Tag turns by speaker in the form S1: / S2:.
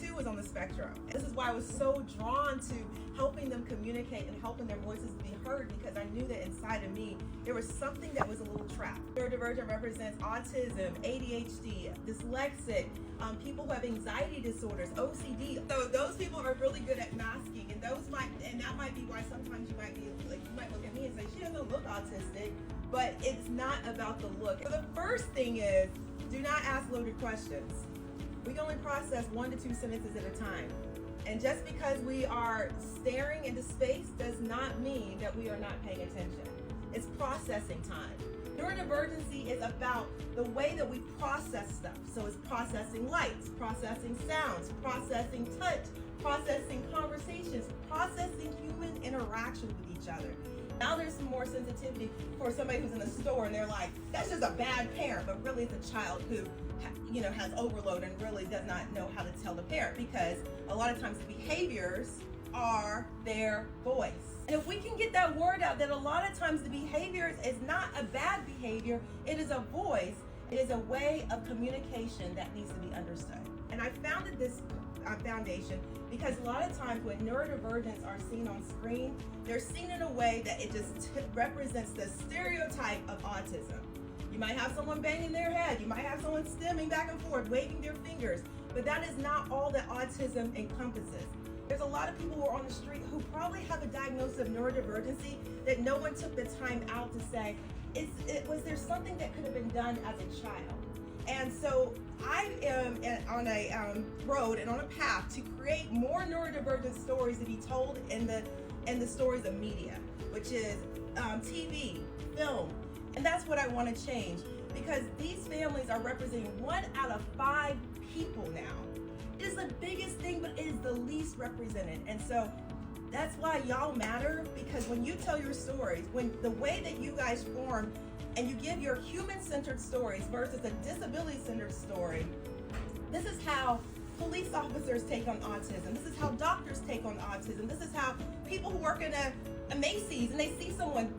S1: too was on the spectrum. This is why I was so drawn to helping them communicate and helping their voices be heard, because I knew that inside of me, there was something that was a little trapped. Neurodivergent represents autism, ADHD, dyslexic, people who have anxiety disorders, OCD. So those people are really good at masking, and that might be why sometimes you might look at me and say, she doesn't look autistic, but it's not about the look. So the first thing is, do not ask loaded questions. We can only process 1 to 2 sentences at a time. And just because we are staring into space does not mean that we are not paying attention. It's processing time. Neurodivergency is about the way that we process stuff. So it's processing lights, processing sounds, processing touch, processing conversations, processing human interaction with each other. Now there's some more sensitivity for somebody who's in the store and they're like, that's just a bad parent, but really it's a child who has overload and really does not know how to tell the parent, because a lot of times the behaviors are their voice. And if we can get that word out, that a lot of times the behaviors is not a bad behavior, it is a voice, it is a way of communication that needs to be understood. And I founded this foundation because a lot of times when neurodivergents are seen on screen, they're seen in a way that it just represents the stereotype of autism. You might have someone banging their head, you might have someone stimming back and forth, waving their fingers, but that is not all that autism encompasses. There's a lot of people who are on the street who probably have a diagnosis of neurodivergency that no one took the time out to say, was there something that could have been done as a child? And so I am on a road and on a path to create more neurodivergent stories to be told in the stories of media, which is TV, film. And that's what I want to change, because these families are representing 1 out of 5 people now. It is the biggest thing, but it is the least represented. And so that's why y'all matter, because when you tell your stories, when the way that you guys form and you give your human-centered stories versus a disability-centered story, this is how police officers take on autism. This is how doctors take on autism. This is how people who work in a Macy's and they see someone